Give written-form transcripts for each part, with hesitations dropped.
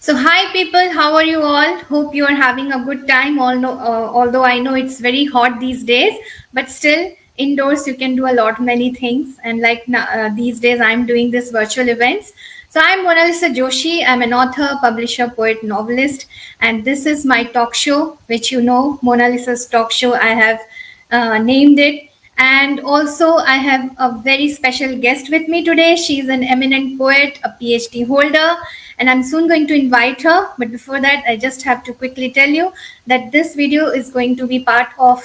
So, hi people, how are you all? Hope you are having a good time. Although I know it's very hot these days, but still indoors you can do a lot many things. And these days, I'm doing this virtual events. So, I'm Mona Lisa Joshi. I'm an author, publisher, poet, novelist, and this is my talk show, which you know, Mona Lisa's talk show. I have named it. And also, I have a very special guest with me today. She's an eminent poet, a PhD holder, and I'm soon going to invite her. But before that, I just have to quickly tell you that this video is going to be part of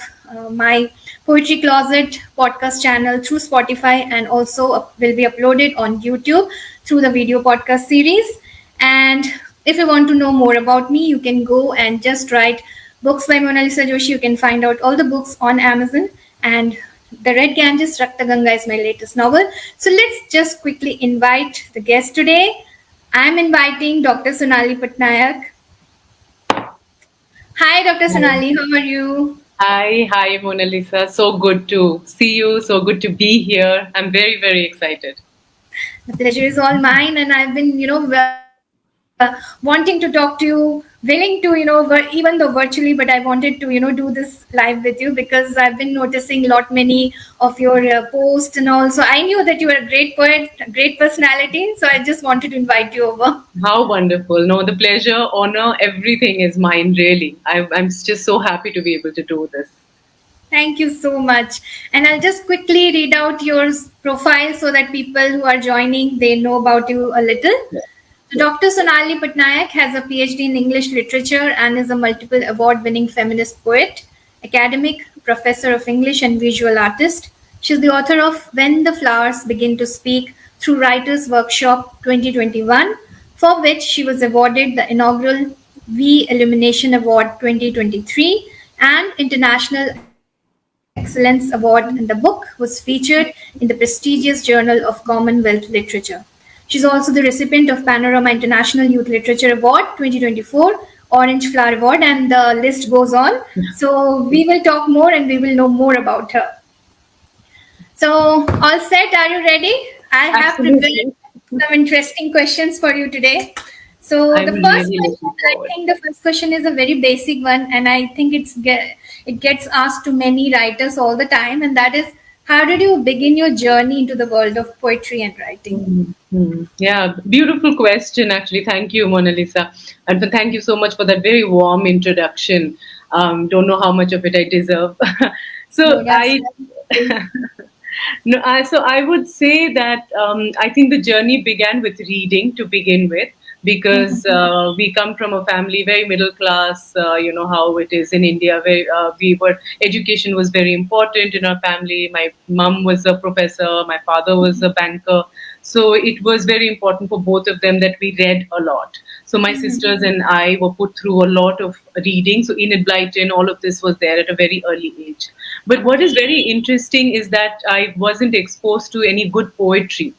my Poetry Closet podcast channel through Spotify, and also will be uploaded on YouTube through the video podcast series. And if you want to know more about me, you can go and just write books by Mona Lisa Joshi. You can find out all the books on Amazon. And The Red Ganges Rakta Ganga is my latest novel. So let's just quickly invite the guest today. I'm inviting Dr. Sonali Patnaik. Hi, Dr. Sonali, how are you? Hi, Mona Lisa. So good to see you. So good to be here. I'm very, very excited. The pleasure is all mine, and I've been, wanting to talk to you, willing to, even though virtually, but I wanted to, do this live with you because I've been noticing a lot many of your posts and all. So I knew that you were a great poet, a great personality. So I just wanted to invite you over. How wonderful. No, the pleasure, honor, everything is mine, really. I'm just so happy to be able to do this. Thank you so much. And I'll just quickly read out your profile so that people who are joining, they know about you a little. Yeah. Dr. Sonali Patnaik has a PhD in English literature and is a multiple award-winning feminist poet, academic, professor of English and visual artist. She's the author of When the Flowers Begin to Speak through Writers Workshop 2021, for which she was awarded the inaugural V Illumination Award 2023 and International Excellence Award. And the book was featured in the prestigious Journal of Commonwealth Literature. She's also the recipient of Panorama International Youth Literature Award 2024, Orange Flower Award, and the list goes on. So we will talk more and we will know more about her. So, all set? Are you ready? I have prepared Absolutely. some interesting questions for you today. So, I'm the first really question, looking I forward. think the first question is a very basic one, and I think it gets asked to many writers all the time, and that is, how did you begin your journey into the world of poetry and writing? Yeah, beautiful question, actually. Thank you, Mona Lisa. And thank you so much for that very warm introduction. Don't know how much of it I deserve. No, so that's I No, so I would say that I think the journey began with reading to begin with, because we come from a family very middle class. You know how it is in India. Where we were education was very important in our family. My mom was a professor. My father was a banker. So it was very important for both of them that we read a lot. So my sisters and I were put through a lot of reading. So Enid Blyton, all of this was there at a very early age. But what is very interesting is that I wasn't exposed to any good poetry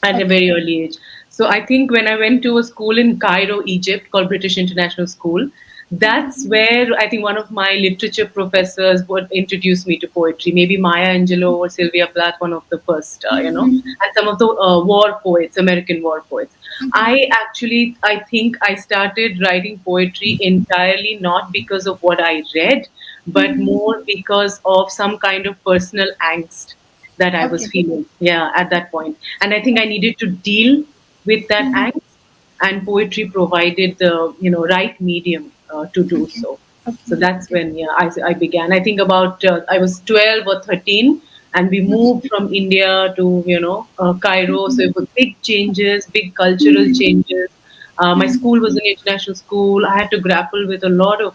at a okay. very early age. So I think when I went to a school in Cairo, Egypt, called British International School, that's where I think one of my literature professors would introduce me to poetry. Maybe Maya Angelou or Sylvia Plath, one of the first, and some of the war poets, American war poets. I think I started writing poetry entirely not because of what I read, but more because of some kind of personal angst that I was Okay. feeling, yeah, at that point. And I think I needed to deal with that angst, and poetry provided the right medium to do Okay. so. So Okay. that's Okay. when I began. I think about I was 12 or 13, and we moved from India to Cairo. So it was big changes, big cultural changes. My school was an international school. I had to grapple with a lot of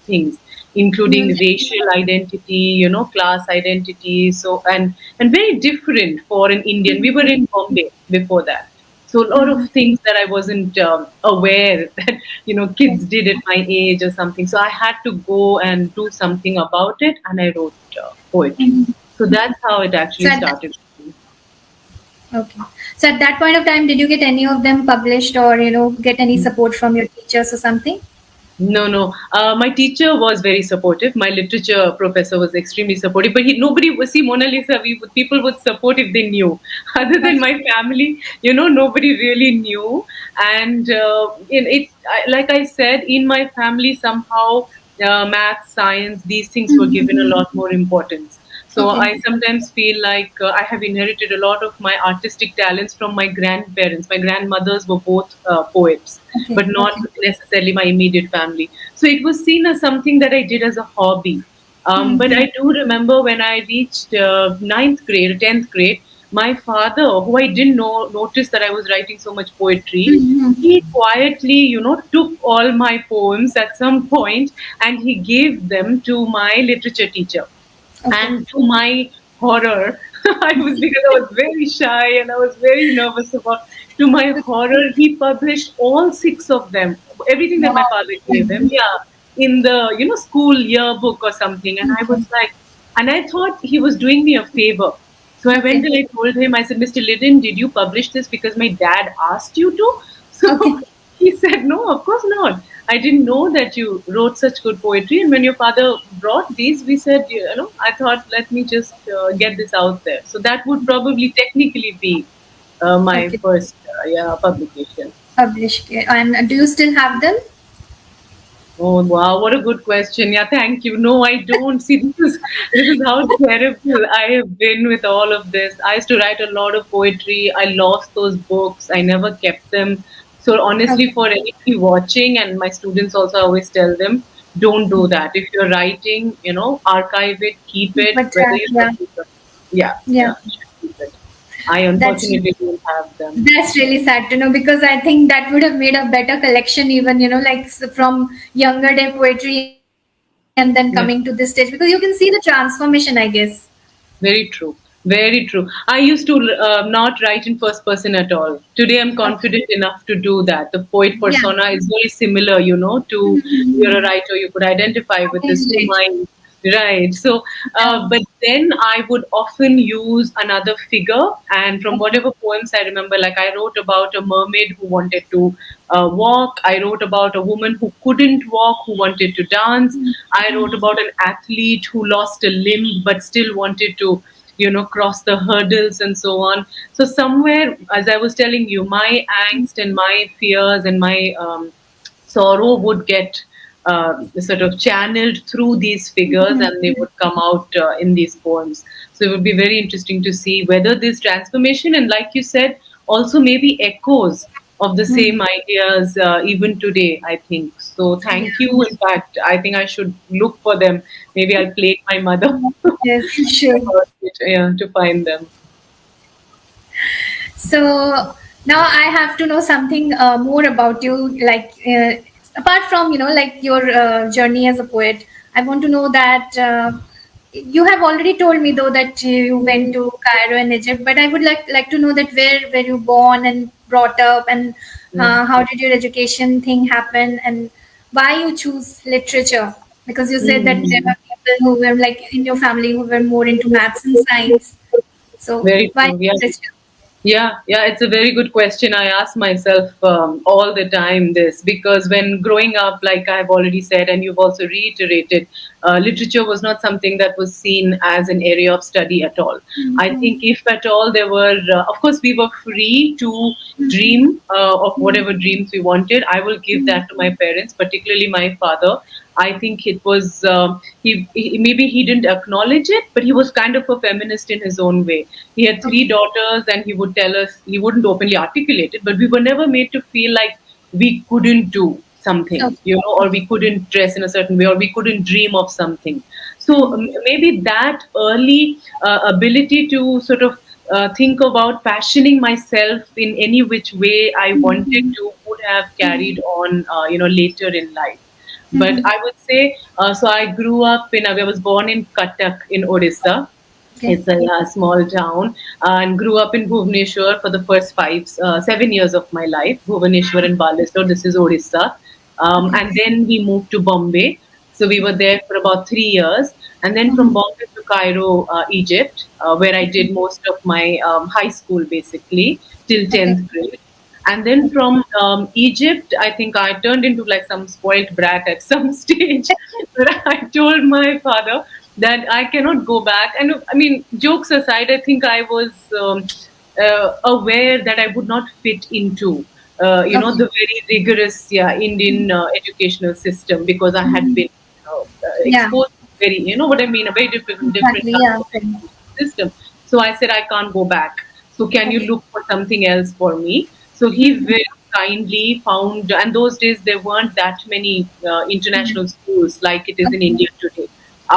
things, including racial identity, class identity. So and very different for an Indian. We were in Bombay before that. So a lot of things that I wasn't aware that kids did at my age or something. So I had to go and do something about it, and I wrote poetry. So that's how it So actually at that, started. okay. So at that point of time, did you get any of them published or get any support from your teachers or something? No, no. My teacher was very supportive. My literature professor was extremely supportive. But nobody would see Mona Lisa. People would support if they knew. Other than my family, nobody really knew. And like I said, in my family, somehow math, science, these things were given a lot more importance. So Okay. I sometimes feel like I have inherited a lot of my artistic talents from my grandparents. My grandmothers were both poets, Okay. but not Okay. necessarily my immediate family. So it was seen as something that I did as a hobby. But Mm-hmm. I do remember when I reached ninth grade, 10th grade, my father, who I didn't notice that I was writing so much poetry, he Mm-hmm. quietly, took all my poems at some point and he gave them to my literature teacher. Okay. And to my horror, because I was very shy and I was very nervous about. To my horror, he published all six of them, everything that my Wow. father gave him. Yeah, in the school yearbook or something. And I Okay. was like, and I thought he was doing me a favor. So I went Okay. and I told him, I said, Mr. Liddon, did you publish this because my dad asked you to? So Okay. he said, no, of course not. I didn't know that you wrote such good poetry. And when your father brought these, we said, I thought, let me just get this out there. So that would probably technically be my Okay. first yeah, publication. Published. And do you still have them? Oh wow, what a good question. Yeah, thank you. No, I don't. See, this is how terrible I have been with all of this. I used to write a lot of poetry. I lost those books. I never kept them. So honestly, Okay. for anybody watching, and my students also, I always tell them, don't do that. If you're writing, archive it, keep it, But whether you yeah, publish it. Yeah, yeah. yeah, you should keep it. I That's unfortunately don't have them. that's really sad to know because I think that would have made a better collection, even like from younger day poetry and then coming to this stage because Yeah. you can see the transformation, I guess. Very true. Very true. I used to not write in first person at all. Today I'm Okay. confident enough to do that. The poet Yeah. persona is very similar, to you're a Mm-hmm. writer, you could identify with I this to relate. mine. Right. So, Yeah. but then I would often use another figure, and from Okay. whatever poems I remember, like I wrote about a mermaid who wanted to walk, I wrote about a woman who couldn't walk, who wanted to dance, I wrote about an athlete who lost a limb but still wanted to, cross the hurdles and so on. So, somewhere, as I was telling you, my angst and my fears and my sorrow would get sort of channeled through these figures and they would come out in these poems. So it would be very interesting to see whether this transformation, and like you said, also maybe echoes of the Mm. same ideas even today, I think. So Yeah. thank you. In fact, I think I should look for them. Maybe I'll plague my mother Yes, you should. about it, yeah, to find them. So now I have to know something more about you. Like apart from like your journey as a poet, I want to know that you have already told me though that you went to Cairo and Egypt. But I would like to know that where were you born and brought up, and Mm. how did your education thing happen, and why you choose literature? Because you said that there Mm. were people who were like in your family who were more into maths and science. So Very why true. Yeah. literature? Yeah, yeah, it's a very good question. I ask myself all the time this because when growing up, like I've already said, and you've also reiterated, literature was not something that was seen as an area of study at all. I think, if at all, there were, of course, we were free to dream of whatever dreams we wanted. I will give that to my parents, particularly my father. I think it was maybe he didn't acknowledge it, but he was kind of a feminist in his own way. He had three Okay. daughters, and he would tell us he wouldn't openly articulate it, but we were never made to feel like we couldn't do something, Okay. or we couldn't dress in a certain way, or we couldn't dream of something. So maybe that early ability to sort of think about fashioning myself in any which way I wanted to would have carried on, later in life. But Mhm. I would say, so I grew up I was born in Cuttack in Odisha. Okay. It's a small town, and grew up in Bhubaneswar for the first 7 years of my life. Bhubaneswar and Baleswar, this is Odisha. Okay. And then we moved to Bombay. So we were there for about 3 years. And then from Mhm. Bombay to Cairo, Egypt, where I did most of my high school basically till Okay. 10th grade. And then from Egypt, I think I turned into like some spoiled brat at some stage. But I told my father that I cannot go back. And I mean, jokes aside, I think I was aware that I would not fit into, Okay. the very rigorous, yeah, Indian educational system, because I had Mhm. been Yeah, exposed to very, what I mean, a very different exactly. kind Yeah. of system. So I said, I can't go back. So can you Okay. look for something else for me? So he Mhm. very kindly found, and those days there weren't that many Mhm. international schools like it is in Okay. India today.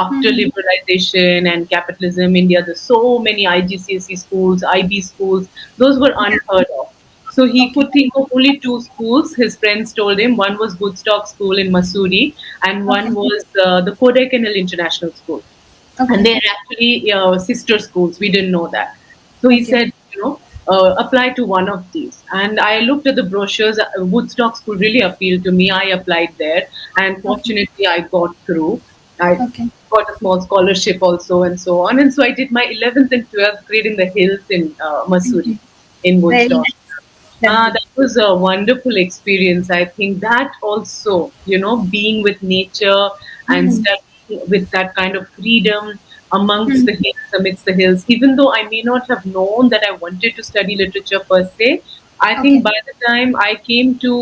After Mhm. liberalization and capitalism, India, there's so many IGCSE schools, IB schools, those were Yeah. unheard of. So he Okay. could think of only two schools. His friends told him one was Woodstock School in Mussoorie, and Okay. one was the Kodaikanal International School, and Okay. they're actually sister schools. We didn't know that. So he Okay. said, apply to one of these. And I looked at the brochures. Woodstock School really appealed to me. I applied there, and Okay. fortunately, I got through. I Okay. got a small scholarship also, and so on. And so I did my 11th and 12th grade in the hills in Mussoorie, Mhm. in Very Woodstock. nice. Lovely. That was a wonderful experience. I think that also, being with nature and Mhm. studying with that kind of freedom amongst the Mhm. hills, amidst the hills, even though I may not have known that I wanted to study literature per se, I think Okay. by the time I came to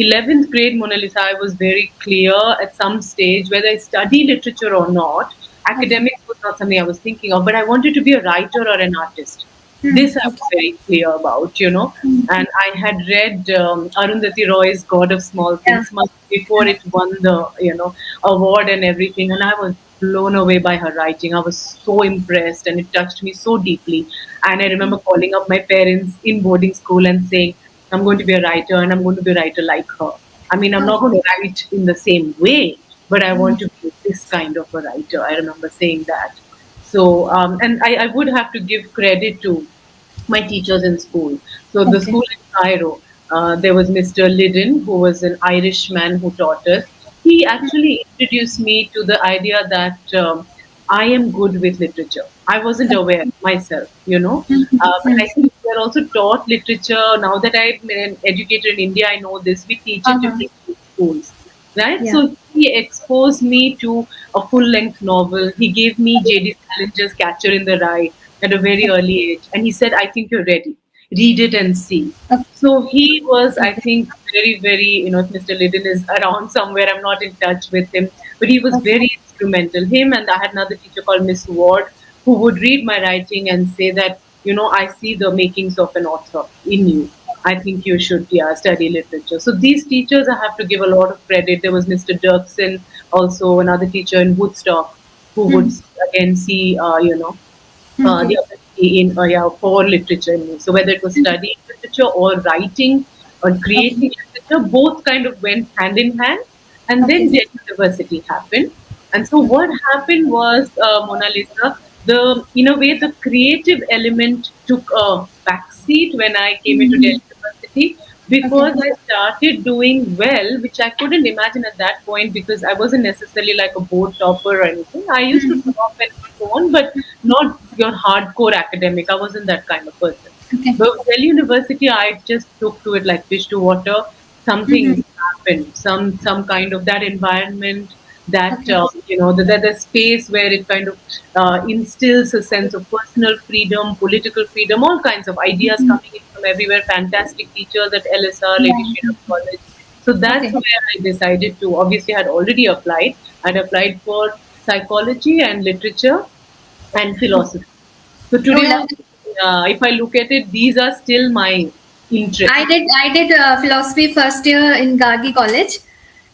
11th grade, Mona Lisa, I was very clear at some stage whether I study literature or not. Okay. Academics was not something I was thinking of, but I wanted to be a writer or an artist. Hmm. This I was Okay. very clear about. Hmm. And I had read Arundhati Roy's God of Small Yeah. Things much before it won the award and everything, and I was blown away by her writing. I was so impressed, and it touched me so deeply. And I remember calling up my parents in boarding school and saying, "I'm going to be a writer, and I'm going to be a writer like her. I mean, I'm not Okay. going to write in the same way, but I Hmm. want to be this kind of a writer." I remember saying that. So, and I would have to give credit to my teachers in school. So the Okay. school in Cairo, there was Mr. Liddon, who was an Irishman who taught us. He actually introduced me to the idea that I am good with literature. I wasn't aware myself. Hmm. But Hmm. I think we are also taught literature. Now that I'm an educator in India, I know this. We teach it Uh-huh. differently in schools, right? Yeah. So he exposed me to a full-length novel. He gave me J.D. Salinger's Catcher in the Rye at a very Okay. early age, and he said, "I think you're ready. Read it and see." Okay. So he was, I Okay. think, very, very, if Mr. Liddon is around somewhere, I'm not in touch with him, but he was Okay. very instrumental. Him, and I had another teacher called Miss Ward, who would read my writing and say that, I see the makings of an author in you. I think you should, yeah, study literature. So these teachers, I have to give a lot of credit. There was Mr. Dirksen, also another teacher in Woodstock, who would Hmm. again see, the Okay. ability in yeah, for literature in me. So whether it was studying literature or writing or Okay. creating literature, both kind of went hand in hand. And then Okay. Delhi University happened. And so what happened was, Mona Lisa, the in a way the creative element took a backseat when I came into Hmm. Delhi University, Okay. because I started doing well, which I couldn't imagine at that point, because I wasn't necessarily like a board topper or anything. I used to Hmm. top and so on, but not your hardcore academic. I wasn't that kind of person. Okay. But with Delhi University, I just took to it like fish to water. Hmm. Something happened, some kind of that environment, that Okay. the space where it kind of instills a sense of personal freedom, political freedom, all kinds of ideas Hmm. coming in from everywhere. Fantastic teachers at LSR, Lady Yeah. Shriram College. So that's Okay. where I decided to. Obviously, I had already applied. I'd applied for psychology and literature and philosophy. So Oh, today, also, lovely. if I look at it, these are still my interests. I did philosophy first year in Gargi College,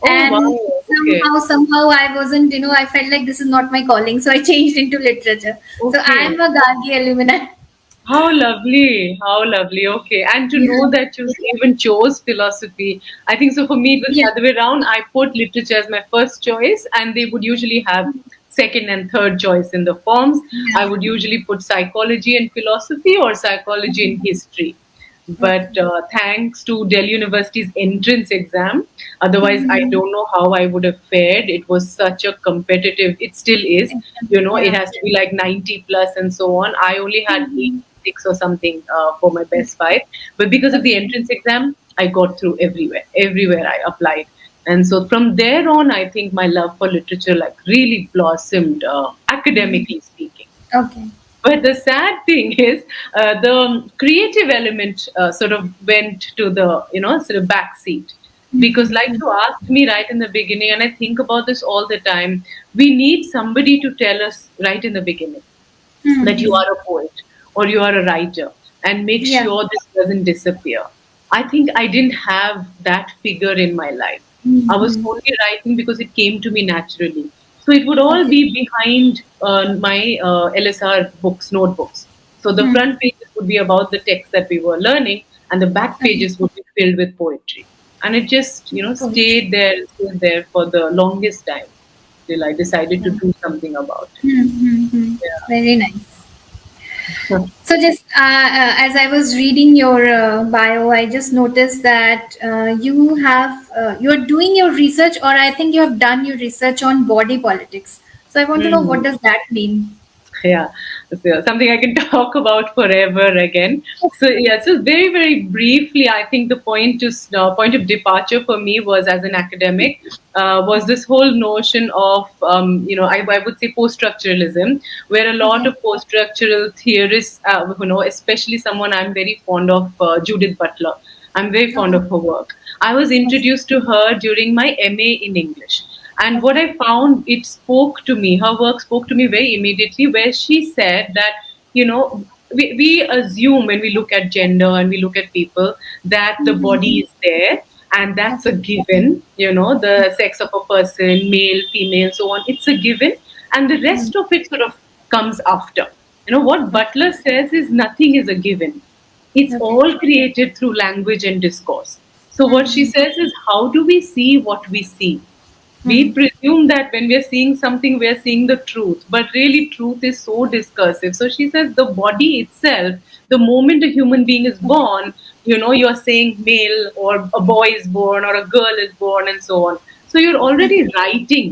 Oh and wow! Okay, somehow I wasn't, I felt like this is not my calling, so I changed into literature. So okay. I'm a Gargi alumni. How lovely! How lovely! Okay, and to Yeah. know that you even chose philosophy, I think so. For me, it was the Yeah. other way around. I put literature as my first choice, and they would usually have second and third choice in the forms. I Yeah. would usually put psychology and philosophy or psychology and history. But Okay. thanks to Delhi University's entrance exam, otherwise I Mhm. don't know how I would have fared. It was such a competitive. It still is. It Yeah. has to be like 90 plus and so on. I only had Mhm. 6 or something for my best 5. But because of the entrance exam, I got through everywhere. Everywhere I applied. And so from there on, I think my love for literature like really blossomed, academically speaking. Okay. But the sad thing is, the creative element sort of went to the, sort of back seat. Because, like you asked me right in the beginning, and I think about this all the time, we need somebody to tell us right in the beginning that you Hmm. are a poet or you are a writer and make Yeah. sure this doesn't disappear. I think I didn't have that figure in my life. I was Hmm. only writing because it came to me naturally. So it would all Okay. be behind my LSR books, notebooks. So the Hmm. front pages would be about the text that we were learning, and the back Okay. pages would be filled with poetry. And it just, Poetry. stayed there for the longest time till I decided to Yeah. do something about it. Hmm. Very nice. Yeah. So just as I was reading your bio, I just noticed that you're doing your research, or I think you have done your research on body politics. So I want to know, what Mhm. does that mean? Yeah, so something I can talk about forever again. So yeah, so very very briefly, I think the point of departure for me was as an academic was this whole notion of I would say post structuralism, where a lot Okay. of post structural theorists, especially someone I'm very fond of, Judith Butler. I'm very fond Okay. of her work. I was Okay. introduced to her during my MA in English. And what Okay. I found, it spoke to me, her work spoke to me very immediately, where she said that, we assume when we look at gender and we look at people that the body is there and that's a Okay. given, the sex of a person, male, female, so on, it's a given. And the Mm. rest of it sort of comes after. What Okay. Butler says is nothing is a given. It's Okay. all created through language and discourse. So, what she Mm-hmm. says is, how do we see what we see? We Mm. presume that when we are seeing something, we are seeing the truth, but really, truth is so discursive. So, she says, the body itself, the moment a human being is born, you're saying male or a boy is born or a girl is born and so on. So, you're already writing,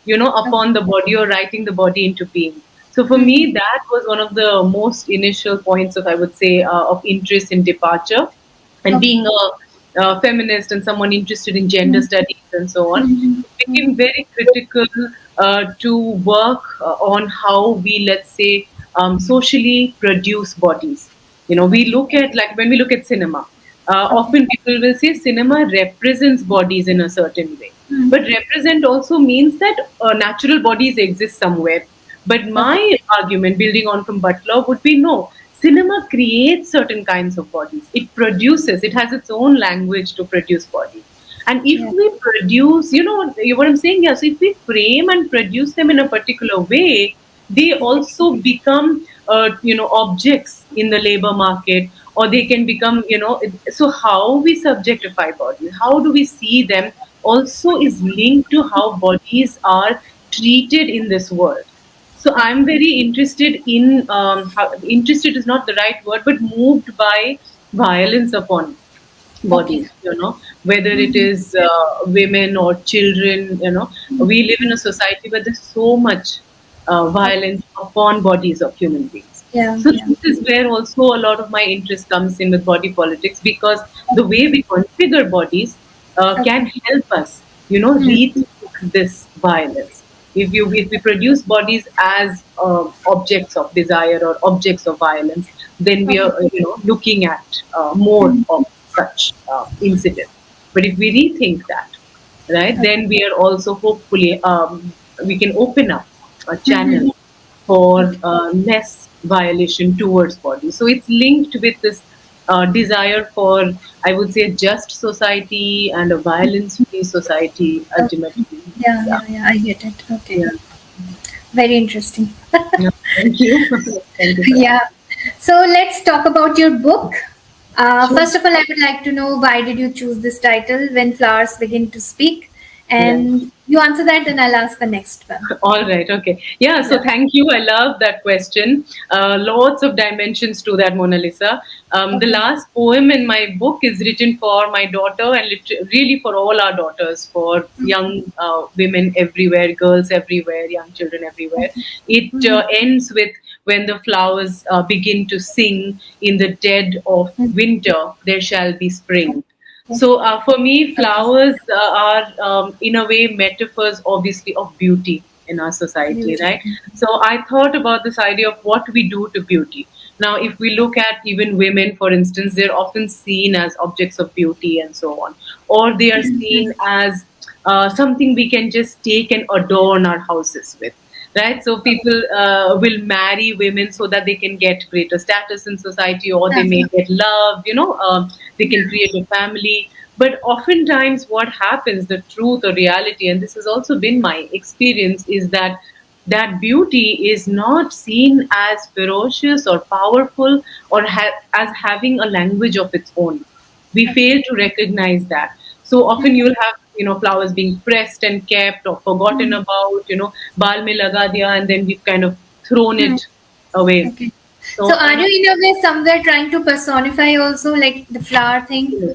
Okay. upon the body, or writing the body into being. So for Mm-hmm. me, that was one of the most initial points of, I would say, of interest in departure, and Okay. being a feminist and someone interested in gender studies and so on. Mm-hmm. It became very critical to work on how we, let's say, socially produce bodies. We Okay. look at, like when we look at cinema, often people will say cinema represents bodies in a certain way. But Mm. represent also means that natural bodies exist somewhere. But Okay. my argument, building on from Butler, would be no. Cinema creates certain kinds of bodies. It has its own language to produce bodies. And if Yeah. we produce, what I'm saying, yes, if we frame and produce them in a particular way, they also become, objects in the labor market, or they can become, so how we subjectify bodies, how do we see them, also is linked to how bodies are treated in this world. So Okay. I'm very interested in, interested is not the right word, but moved by violence upon Okay. bodies, whether it is women or children, we live in a society where there's so much Okay. violence upon bodies of human beings. Yeah. So Yeah. this is where also a lot of my interest comes in with body politics, because the Okay. way we configure bodies Okay. can help us, Mm. rethink this violence. If we produce bodies as objects of desire or objects of violence, then we Okay. are, looking at more of such incidents. But if we rethink that, right, Okay. then we are also hopefully, we can open up a Mm-hmm. channel for Okay. less violation towards bodies. So it's linked with this desire for, I would say, a just society and a violence-free society. Okay. Ultimately, Yeah. yeah, Yeah. Yeah. I get it. Okay. yeah. Very interesting. Yeah. Thank you, thank you for that. Yeah. So let's talk about your book. Sure. First of all, I would like to know, why did you choose this title, When Flowers Begin to Speak? Right. And you answer that, then I'll ask the next one. All right. Okay. Yeah. So Yeah. thank you. I love that question. Lots of dimensions to that, Mona Lisa. The Okay. last poem in my book is written for my daughter, and really for all our daughters, for young women everywhere, girls everywhere, young children everywhere. It Mhm. ends with, when the flowers begin to sing in the dead of winter, there shall be spring. So for me, Okay. flowers are in a way metaphors, obviously, of beauty in our society, Beauty. right? So I thought about this idea of what we do to beauty. Now, if we look at even women, for instance, they're often seen as objects of beauty and so on, or they are seen as something we can just take and adorn our houses with, right? So people will marry women so that they can get greater status in society, or they may get love, they can create a family. But oftentimes what happens, the truth or reality, and this has also been my experience, is that beauty is not seen as ferocious or powerful, or as having a language of its own. We fail to recognize that. So often you'll have, flowers being pressed and kept or forgotten about, baal mein laga diya, and then we've kind of thrown Hmm. it away. Okay. So So are you in a way somewhere trying to personify also like the flower thing?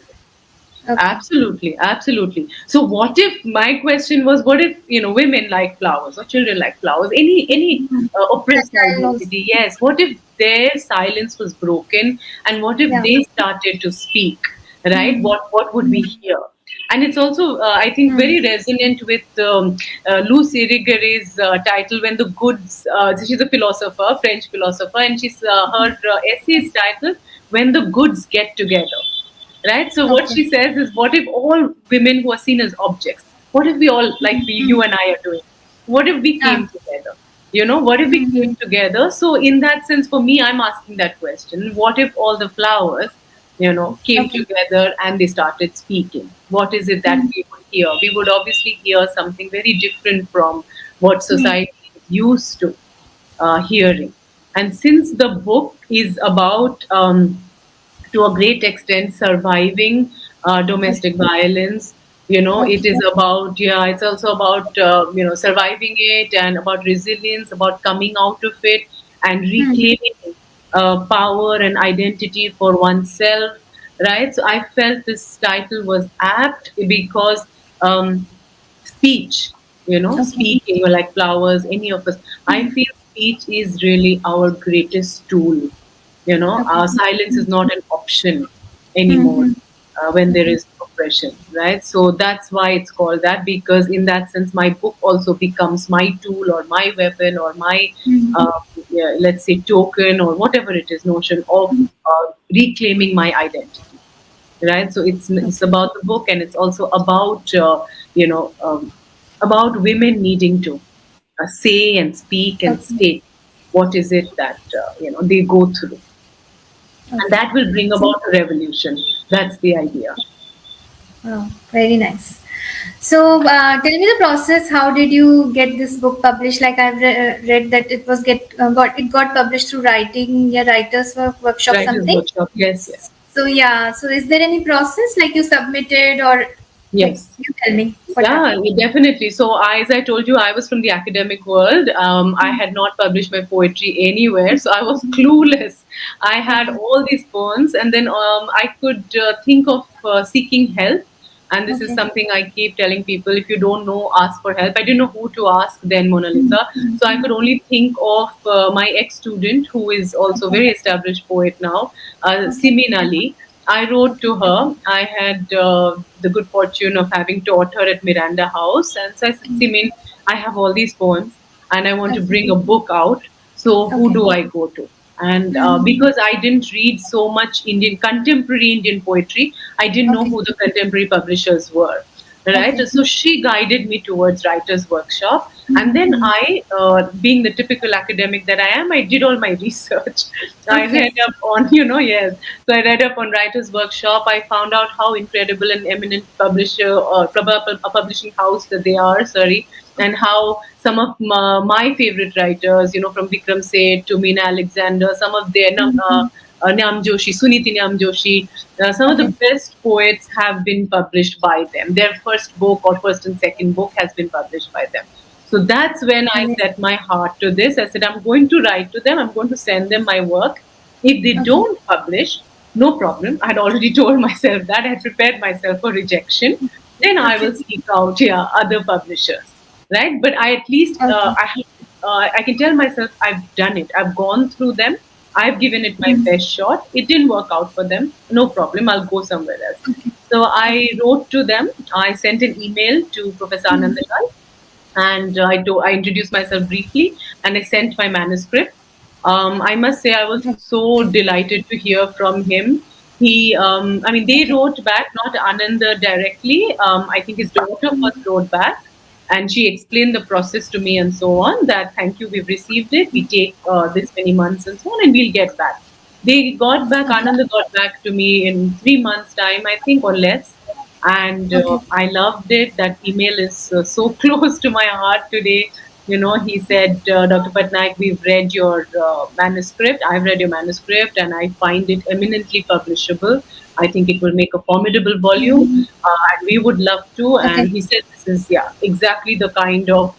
Okay. absolutely, absolutely. So what if my question was, what if, women like flowers or children like flowers, any oppressed Textile also. identity? Yes. What if their silence was broken, and what if Yeah. they started to speak? Right? Hmm. What would we hear? And it's also, I think, Hmm. very resonant with Luz Irigary's title, "When the Goods." She's a philosopher, French philosopher, and her essay's title, "When the Goods Get Together." Right? So what Okay. she says is, what if all women who are seen as objects, what if we all, like you and I are doing, what if we Yeah. came together? What if we came together? So in that sense, for me, I'm asking that question: what if all the flowers, came Okay. together and they started speaking? What is it that we would hear? We would obviously hear something very different from what society is used to hearing. And since the book is about, to a great extent, surviving domestic violence, it is Okay. about, yeah, it's also about, surviving it, and about resilience, about coming out of it and Hmm. reclaiming power and identity for oneself, right? So I felt this title was apt because um, speech, Okay. speaking, or like flowers, any of us, I feel speech is really our greatest tool. Okay. Silence is not an option anymore Hmm. when there Okay. is oppression, right? So that's why it's called that, because in that sense, my book also becomes my tool, or my weapon, or my, Hmm. uh, yeah, let's say, token, or whatever it is, notion of reclaiming my identity, right? So it's Okay. about the book, and it's also about, you know um, about women needing to say and speak and Okay. state what is it that they go through, and Okay. that will bring So, about a revolution. That's the idea. oh, very nice. So, tell me the process. How did you get this book published? Like I've read that it was got published through writing, yeah, writers workshop Writers something. workshop, yes, yes, So yeah. So is there any process like you submitted or like yes. you tell me what Yeah, happened? definitely. So, as I told you, I was from the academic world. I had not published my poetry anywhere, so I was clueless. I had Okay. all these poems, and then I could think of seeking help. And this is Okay. something I keep telling people: if you don't know, ask for help. I didn't know who to ask then, Mona Lisa. So I could only think of my ex-student, who is also a Okay. very established poet now, Okay. Simin Ali. I wrote Okay. to her. I had the good fortune of having taught her at Miranda House. And so I said, Simin, I have all these poems and I want to Okay. bring a book out. So who Okay. do I go to? And Mm-hmm. because I didn't read so much contemporary Indian poetry, I didn't know Okay. who the contemporary publishers were. Right, Okay. so she guided me towards writers workshop, and then I, being the typical academic that I am, I did all my research. I Okay. read up on, yes, so I read up on writers workshop. I found out how incredible and eminent publisher, or a publishing house that they are, sorry, and how some of my favorite writers, from Vikram Seth to Meena Alexander, some of their Nyam Joshi, Suniti Nyam Joshi, some of the Okay. best poets have been published by them. Their first book, or first and second book, has been published by them. So that's when I Okay. set my heart to this. I said, I'm going to write to them, I'm going to send them my work. If they Okay. don't publish, no problem. I had already told myself that. I had prepared myself for rejection. Then I Okay. will seek out, yeah, other publishers, right? But I at least Okay. I have I can tell myself I've done it. I've gone through them. I've given it my best shot. It didn't work out for them. No problem. I'll go somewhere else. So I wrote to them. I sent an email to Professor Anandalal, and I introduced myself briefly, and I sent my manuscript. I must say I was so delighted to hear from him. I mean, they wrote back, not Ananda directly. I think his daughter first wrote back, and she explained the process to me and so on. That thank you, we've received it. We take this many months and so on, and we'll get back. They got back. Ananda got back to me in 3 months' time, I think, or less, and Okay. I loved it. That email is so close to my heart today. You know, he said, Dr. Patnaik, we've read your manuscript. I've read your manuscript, and I find it eminently publishable. I think it will make a formidable volume, and we would love to. Okay. And he said, this is, yeah, exactly the kind of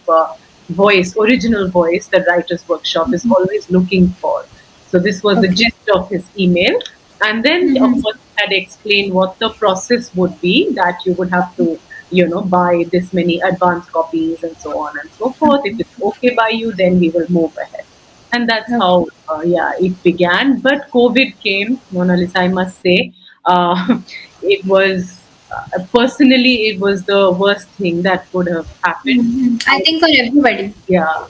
voice, original voice that Writers Workshop is always looking for. So this was the Okay. gist of his email. And then, of course, he had explained what the process would be, that you would have to, buy this many advance copies and so on and so forth. If it's okay by you, then we will move ahead. And that's Okay. how, yeah, it began. But COVID came, Mona Lisa, I must say. It was, personally, it was the worst thing that could have happened. I think for everybody. Yeah,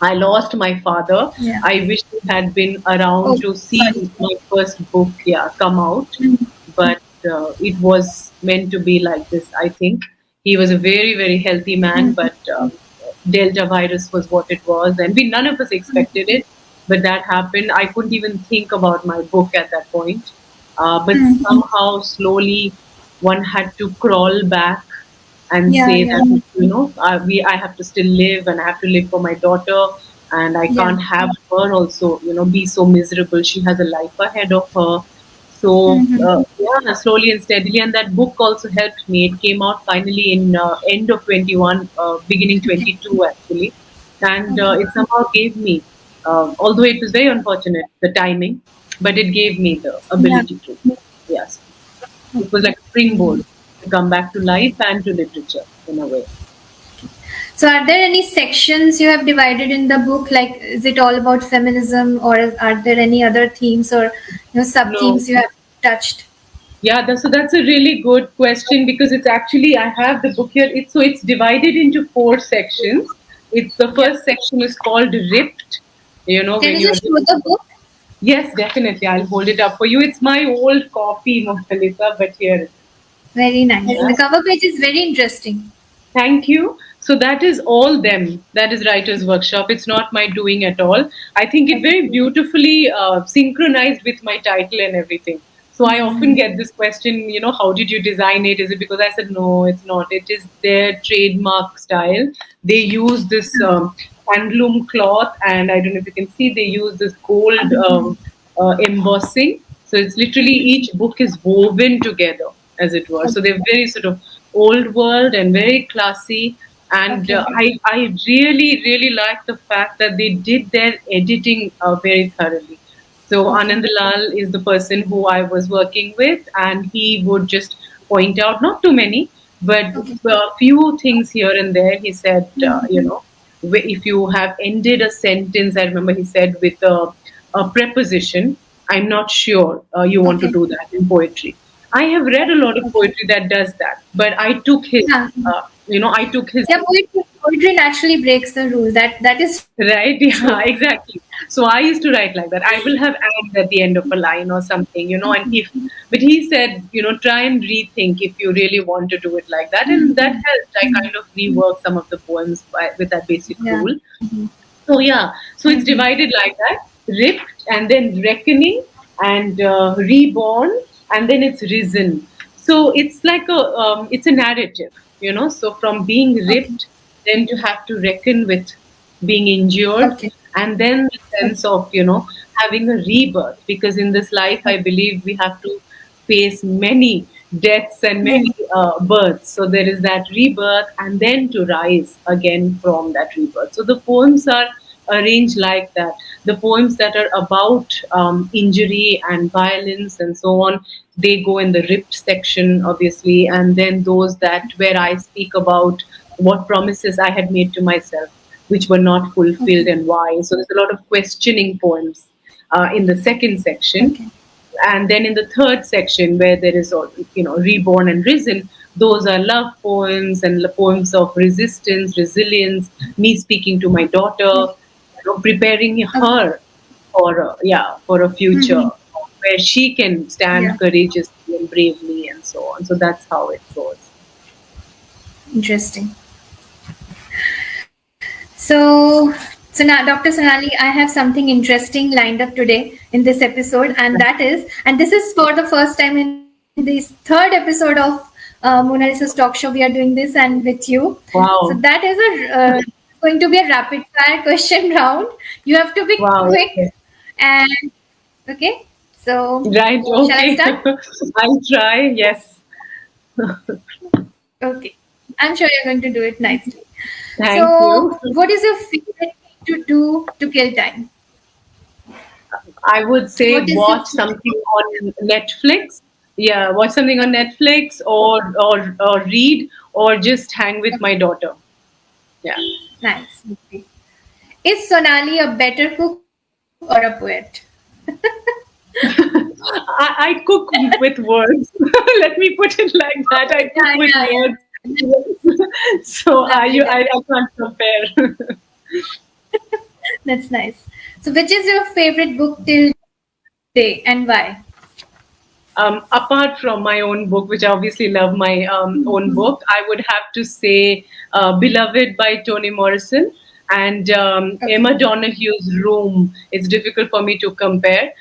I lost my father. Yeah. I wish he had been around Oh, to sorry. see my first book, yeah, come out. Mhm. But it was meant to be like this, I think. He was a very, very healthy man, but Delta virus was what it was. And we none of us expected it, but that happened. I couldn't even think about my book at that point. But somehow, slowly, one had to crawl back and Yeah, say yeah, that I have to still live, and I have to live for my daughter, and I yeah. can't have her also be so miserable. She has a life ahead of her. So yeah, slowly and steadily, and that book also helped me. It came out finally in end of 21, beginning Okay. 22 actually, and Okay. it somehow gave me, although it was very unfortunate the timing, but it gave me the Yeah. ability to, yes, it was like a springboard to come back to life and to literature in a way. So, are there any sections you have divided in the book? Like, is it all about feminism, or are there any other themes or sub No. themes you have touched? Yeah, so that's a really good question, because it's actually, I have the book here. It's divided into four sections. It's the Yeah. first section is called Ripped. Can When you you're, just show the book? yes, definitely, I'll hold it up for you. It's my old copy, Mona Lisa, but here it is. Very nice. Yeah. The cover page is very interesting. Thank you. So that is all them. That is Writers Workshop. It's not my doing at all. I think it Okay. very beautifully synchronized with my title and everything. So I often get this question, how did you design it? Is it because I said, no, it's not. It is their trademark style. They use this handloom cloth, and I don't know if you can see, they use this gold embossing. So it's literally each book is woven together, as it were. So they're very sort of old world and very classy. And Okay. I really, really like the fact that they did their editing very thoroughly. So Okay. Anand Lal is the person who I was working with, and he would just point out, not too many, but Okay. a few things here and there. He said, if you have ended a sentence, I remember he said with a preposition, I'm not sure you want to Okay. do that in poetry. I have read a lot of Okay. poetry that does that, but Yeah. I took his. Yeah. Poetry naturally breaks the rule. That is Right? true. Yeah, exactly. So I used to write like that. I will have and at the end of a line or something, and if, but he said, try and rethink if you really want to do it like that. And that helped. I kind of reworked some of the poems with that basic Yeah. rule. So yeah, so it's divided like that: ripped, and then reckoning, and reborn, and then it's risen. So it's like it's a narrative, So from being Okay. ripped, then to have to reckon with being injured, Okay. and then the Okay. sense of having a rebirth. Because in this life, I believe we have to face many deaths and Yeah. many births. So there is that rebirth, and then to rise again from that rebirth. So the poems are arranged like that. The poems that are about injury and violence and so on, they go in the ripped section, obviously, and then those that where I speak about what promises I had made to myself. which were not fulfilled Okay. and why. So there's a lot of questioning poems in the second section. Okay. And then in the third section, where there is reborn and risen, those are love poems and poems of resistance, resilience, me speaking to my daughter, preparing Okay. her for a future Hmm. where she can Yeah. stand courageously and bravely and so on. So that's how it goes. Interesting. So, Dr. Sonali, I have something interesting lined up today in this episode, and that is, and this is for the first time in this third episode of Mona Lisa's talk show. We are doing this and with you. So Wow. that is going to be a rapid fire question round. You have to be Wow. quick Okay. and okay. So, Right. shall I Okay. start? I'll try. Yes. Okay. I'm sure you're going to do it nicely. Thank So, you. what is your favorite thing to do to kill time? I would say What is your watch something on Netflix. Yeah, watch something on Netflix, or read, or just hang with my daughter. Yeah. nice? Okay. Is Sonali a better cook or a poet? I cook with words. Let me put it like that. I cook Yeah, with yeah, words. yeah. So Lovely, I lovely. can't compare. That's nice. So, which is your favorite book till today and why? Apart from my own book, which I obviously love my own book, I would have to say Beloved by Toni Morrison and Okay. Emma Donohue's Room. It's difficult for me to compare,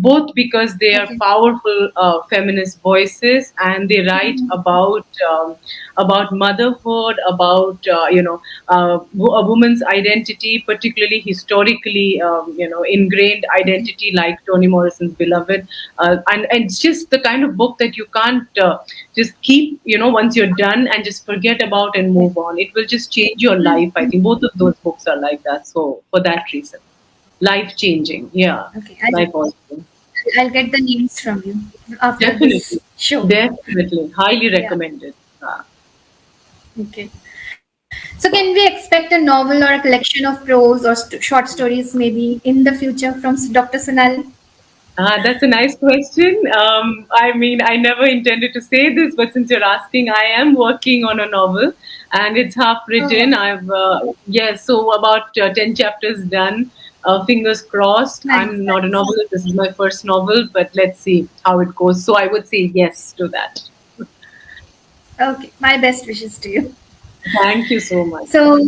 both because they are Okay. powerful feminist voices and they write about motherhood, about a woman's identity, particularly historically ingrained identity like Toni Morrison's Beloved, and it's just the kind of book that you can't just keep once you're done and just forget about and move on. It will just change your life. I think both of those books are like that. So for that reason, life changing. Yeah, Okay. life also. I'll get the names from you after this Definitely, show. definitely, highly Yeah. recommended. Okay. So, can we expect a novel or a collection of prose or short stories maybe in the future from Dr. Sonali? That's a nice question. I mean, I never intended to say this, but since you're asking, I am working on a novel, and it's half written. Oh, Yes, so about 10 chapters done. Fingers crossed. nice, I'm not a nice. novelist. This is my first novel, but let's see how it goes. So I would say yes to that. Okay. My best wishes to you. Thank you so much. So,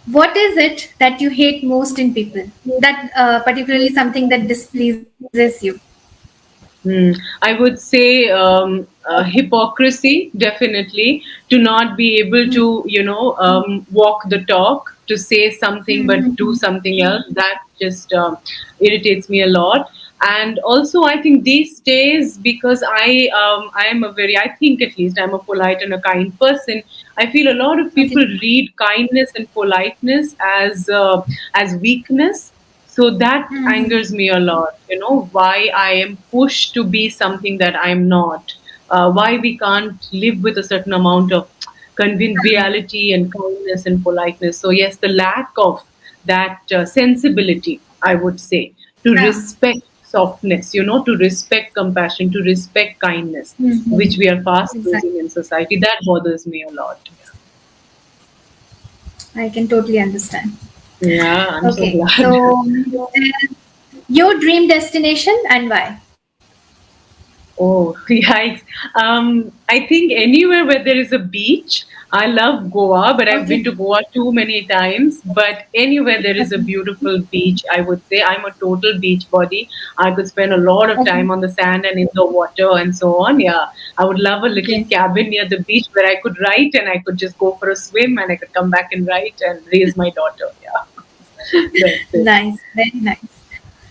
what is it that you hate most in people? That particularly something that displeases you? I would say hypocrisy, definitely, to not be able Hmm. to, walk the talk, to say something but do Hmm. something else. That just irritates me a lot. And also, I think these days, because I am I think at least I'm a polite and a kind person. I feel a lot of Okay. people read kindness and politeness as weakness, so that Hmm. angers me a lot. Why I am pushed to be something that I'm not. Why we can't live with a certain amount of conviviality and kindness and politeness. So, yes, the lack of that sensibility, I would say, to Yeah. respect softness, to respect compassion, to respect kindness, Hmm. which we are fast Exactly. losing in society. That bothers me a lot. I can totally understand. Yeah, I'm so Okay. glad. So, your dream destination and why? Oh, yikes. I think anywhere where there is a beach. I love Goa, but I've been Okay. to Goa too many times. But anywhere there is a Okay. beautiful beach, I would say I'm a total beach body. I could spend a lot of Okay. time on the sand and in the water and so on. Yeah, I would love a little Okay. cabin near the beach where I could write and I could just go for a swim and I could come back and write and raise my daughter. Yeah, that's it. Nice. Very nice.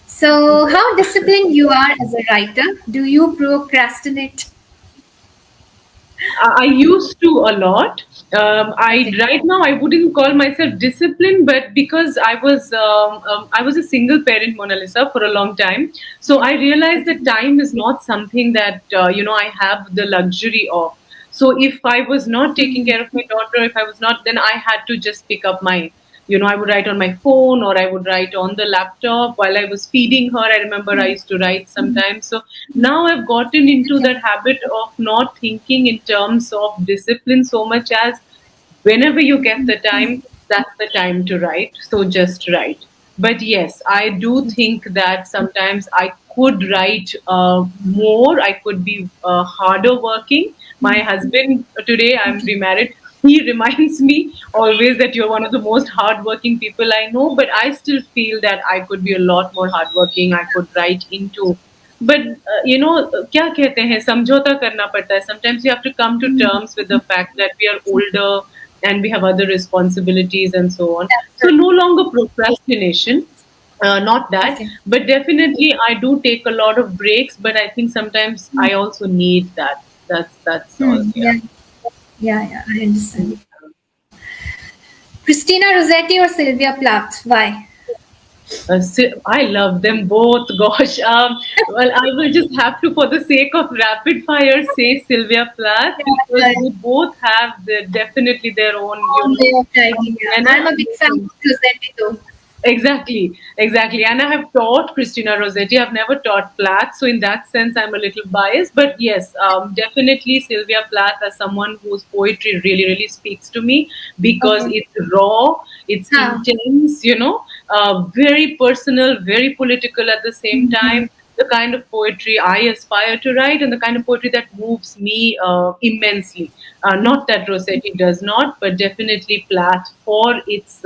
So, how disciplined you are as a writer? Do you procrastinate? I used to a lot. I Okay. right now I wouldn't call myself disciplined, but because I was a single parent, Mona Lisa, for a long time, so I realized Okay. that time is not something that I have the luxury of. So if I was not taking care of my daughter, if I was not, then I had to just pick up my, I would write on my phone or I would write on the laptop while I was feeding her. I remember I used to write sometimes. So now I've gotten into Yeah. that habit of not thinking in terms of discipline so much as whenever you get the time, that's the time to write. So just write. But yes, I do think that sometimes I could write more. I could be harder working. My husband today, I'm Okay. remarried. He reminds me always that you're one of the most hardworking people I know. But I still feel that I could be a lot more hardworking. I could write into but क्या कहते हैं समझौता करना पड़ता है sometimes you have to come to terms with the fact that we are older and we have other responsibilities and so on. So no longer procrastination, not that, Okay. but definitely I do take a lot of breaks. But I think sometimes I also need that. That's all. Yeah. Yeah. Yeah. Yeah. I understand. Christina Rossetti or Sylvia Plath? Why? I love them both. Gosh, well, I will just have to, for the sake of rapid fire, say Sylvia Plath because Yeah. they both have definitely their own, Own way of writing. Yeah. and I'm a big fan of Rossetti though. exactly, exactly. And I have taught Christina Rossetti. I've never taught Plath, so in that sense, I'm a little biased. But yes, definitely Sylvia Plath as someone whose poetry really, really speaks to me because Okay. it's raw, it's Huh. intense, very personal, very political at the same time. The kind of poetry I aspire to write and the kind of poetry that moves me immensely. Not that Rossetti does not, but definitely Plath for its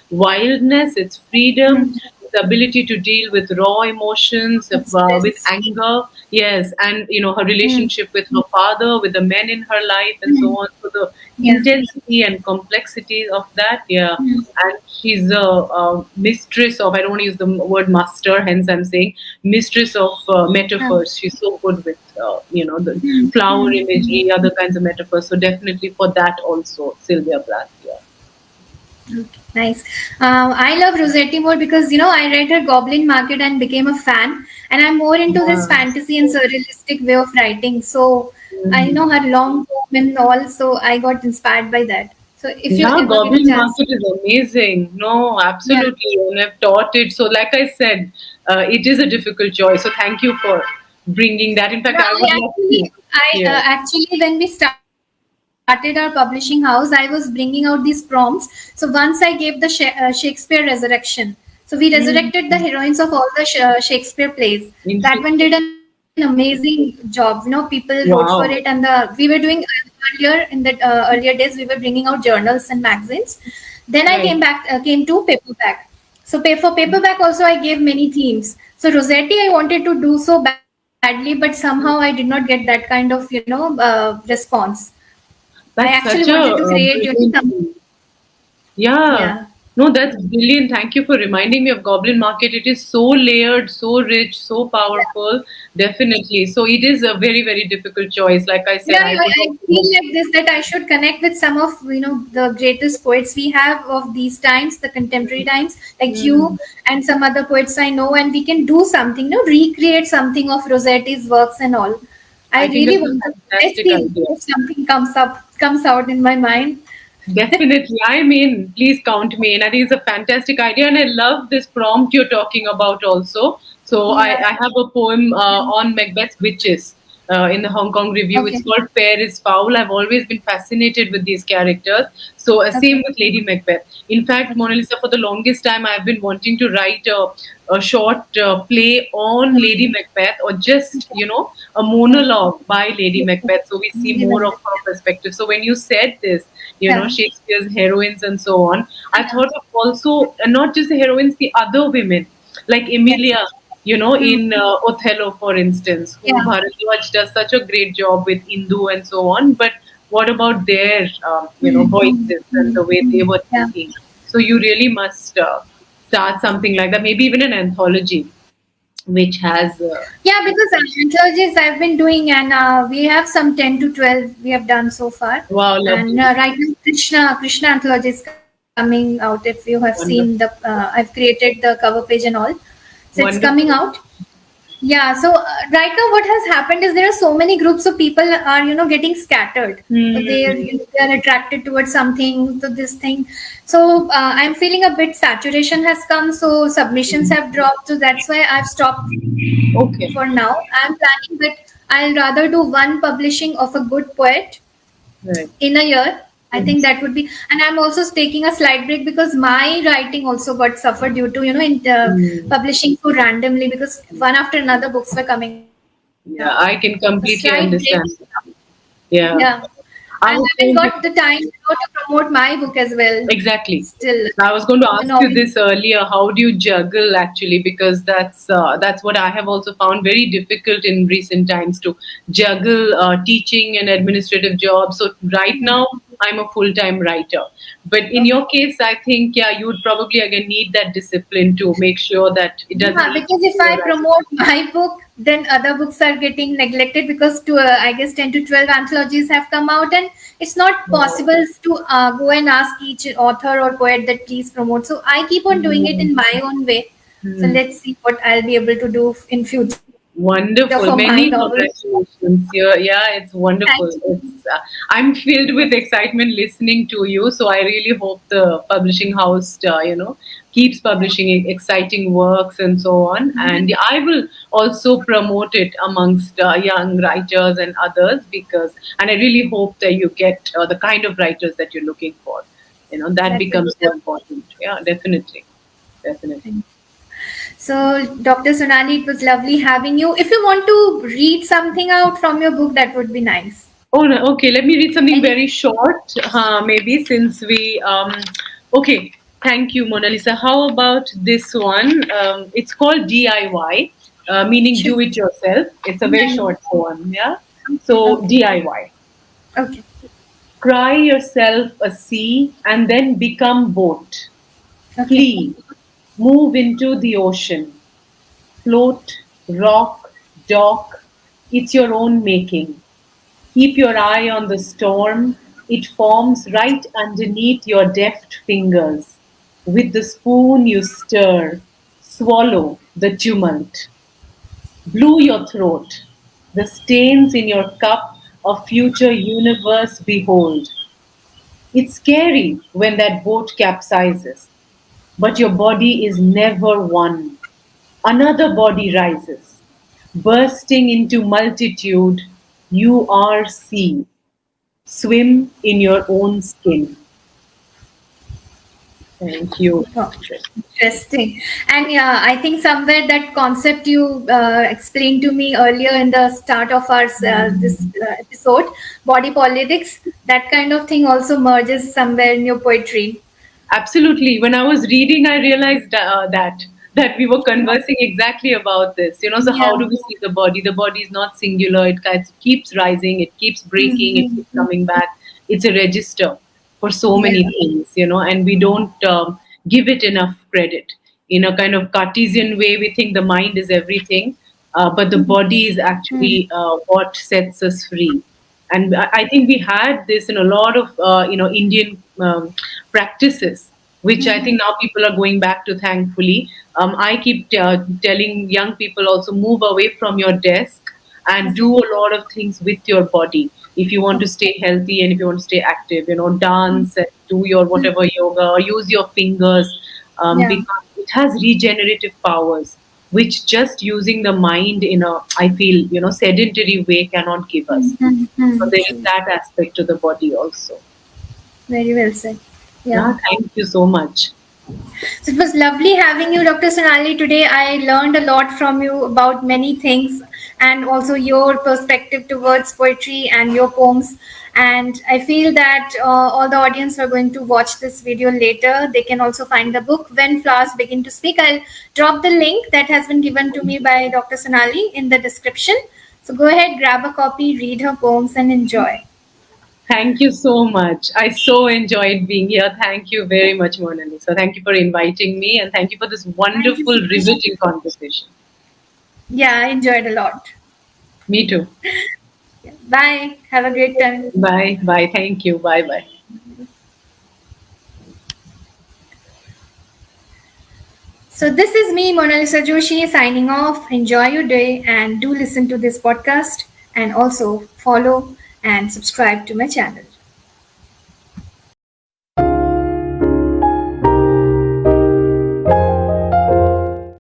wildness, its freedom, its ability to deal with raw emotions, It's with this. anger, yes, and her Mm. relationship with her father, with the men in her life, and so Mm. on. So the Yeah. intensity and complexity of that, yeah. Mm. And she's a mistress of, I don't want to use the word master, hence I'm saying mistress of Huh. metaphors. She's so good with, the Mm. flower Mm. Mm. imagery, other kinds of metaphors. So definitely for that also, Sylvia Plath, yeah. Okay, nice. I love Rossetti more because I read her Goblin Market and became a fan, and I'm more into this Yeah. fantasy and surrealistic way of writing. So I Mhm. know her long poem and all, so I got inspired by that. So if you Yeah, ever get a Goblin chance, Market is amazing. No, yeah, absolutely. And I've taught it. So, like I said, it is a difficult choice. So, thank you for bringing that. In fact, yeah, I would love to. I Yeah. actually when we started our publishing house, I was bringing out these prompts. So once I gave the Shakespeare Resurrection. So we Mm. resurrected the heroines of all the Shakespeare plays. That one did Interesting. an amazing job. People wrote for it, Wow. and we were doing earlier in the earlier days. We were bringing out journals and magazines. Then I Right. came to paperback. So for paperback also I gave many themes. So Rossetti I wanted to do so badly, but somehow I did not get that kind of response. I actually That's such wanted a, to create, brilliant some. thing. Yeah. Yeah. No, that's brilliant. Thank you for reminding me of Goblin Market. It is so layered, so rich, so Yeah. powerful. Definitely. So it is a very, very difficult choice. Like I said, Yeah, I would I feel also. like this that I should connect with some of the greatest poets we have of these times, the contemporary times, like Hmm. you and some other poets I know, and we can do something, recreate something of Rossetti's works and all. I I think really that's a want to. Let's fantastic see idea. if something comes out in my mind. Definitely. I mean, please count me in. I think it's a fantastic idea. And I love this prompt you're talking about also. So Yeah. I have a poem on Macbeth's witches in the Hong Kong Review. It's Okay. called Fair is Foul. I've always been fascinated with these characters. So same Okay. with Lady Macbeth. In fact, Mona Lisa, for the longest time, I've been wanting to write a short play on Lady Macbeth or just, a Yeah. monologue by Lady Macbeth. So we see more of Yeah. her perspective. So when you said this, Yeah. Shakespeare's heroines and so on. I Yeah. thought of also not just the heroines, the other women like Yeah. Emilia, Hmm. in Othello, for instance, who Yeah. Bharadwaj does such a great job with Indu and so on. But what about their, Hmm. Hmm. voices and Hmm. the way they Hmm. were Yeah. thinking? So you really must start something like that, maybe even an anthology, which has, Yeah, because anthologies I've been doing, and we have some 10 to 12 we have done so far. wow, And lovely, right now, Krishna anthology is coming out. If you have seen wonderful, I've created the cover page and all, so it's coming wonderful. out. Yeah, so right now what has happened is there are so many groups of people are, getting scattered. So they are, Hmm. they are attracted towards something, to this thing. So I'm feeling a bit saturation has come, so submissions have dropped. So that's why I've stopped Okay. for now. I'm planning that I'll rather do one publishing of a good poet Right. in a year. I think Yes. that would be, and I'm also taking a slight break because my writing also got suffered due to, in Hmm. publishing so randomly because one after another books were coming out. So Yeah, I slight can break. completely understand. Yeah. Yeah. And I haven't I was got the going to time, to promote my book as well. Exactly. Still, I was going to the ask novel. you this earlier. How do you juggle actually? Because that's what I have also found very difficult in recent times to juggle teaching and administrative jobs. So right now I'm a full-time writer. But in Okay. your case, I think yeah, you would probably again need that discipline to make sure that it doesn't Yeah, eat because if into your I writing. promote my book, then other books are getting neglected because I guess 10 to 12 anthologies have come out, and it's not possible to go and ask each author or poet that please promote. So I keep on doing it in my own way. So Hmm. let's see what I'll be able to do in future for my Wonderful. novels. Many congratulations. Yeah, it's Thank wonderful. you. I'm filled with excitement listening to you. So I really hope the publishing house, keeps publishing exciting works and so on. And yeah, I will also promote it amongst young writers and others and I really hope that you get the kind of writers that you're looking for. That That would be becomes so lovely. important. Yeah, definitely. Definitely. So, Dr. Sonali, it was lovely having you. If you want to read something out from your book, that would be nice. Oh, no, okay. Let me read something Any? very short, maybe since we. Okay, thank you, Mona Lisa. How about this one? It's called DIY, meaning Sure. do it yourself. It's a Yeah, very I know. short poem, yeah? Okay. So, Okay. DIY. Okay. Cry yourself a sea and then become boat. Okay. Flee, move into the ocean. Float, rock, dock. It's your own making. Keep your eye on the storm. It forms right underneath your deft fingers. With the spoon you stir, swallow the tumult. Blew your throat. The stains in your cup of future universe behold. It's scary when that boat capsizes, but your body is never one. Another body rises, bursting into multitude. You are sea. Swim in your own skin. Thank you. Oh, interesting. And yeah, I think somewhere that concept you explained to me earlier in the start of our this episode, body politics, that kind of thing also merges somewhere in your poetry. Absolutely. When I was reading, I realized that we were conversing exactly about this. So Yeah. how do we see the body? The body is not singular. It keeps rising. It keeps breaking. It keeps Mm-hmm. coming back. It's a register for so Yeah. many things. And we don't give it enough credit. In a kind of Cartesian way, we think the mind is everything, but the body is Mm. actually what sets us free. And I think we had this in a lot of Indian practices, which I think now people are going back to, thankfully. I keep telling young people also move away from your desk and Okay. do a lot of things with your body if you want to stay healthy and if you want to stay active. Dance and do your whatever yoga or use your fingers, Yeah. because it has regenerative powers which just using the mind in a, I feel, sedentary way cannot give us. So there is True. that aspect to the body also. Very well said. Yeah. Yeah, thank you so much. So it was lovely having you, Dr. Sonali, today. I learned a lot from you about many things and also your perspective towards poetry and your poems. And I feel that all the audience are going to watch this video later. They can also find the book, When Flowers Begin to Speak. I'll drop the link that has been given to me by Dr. Sonali in the description. So go ahead, grab a copy, read her poems, and enjoy. Thank you so much. I so enjoyed being here. Thank you very much, Mona Lisa. Thank you for inviting me and thank you for this Thank you wonderful, so much. riveting conversation. Yeah, I enjoyed a lot. Me too. Bye. Have a great time. Bye. Bye. Thank you. Bye. Bye. So So this is me, Mona Lisa Joshi, signing off. Enjoy your day and do listen to this podcast and also follow and subscribe to my channel.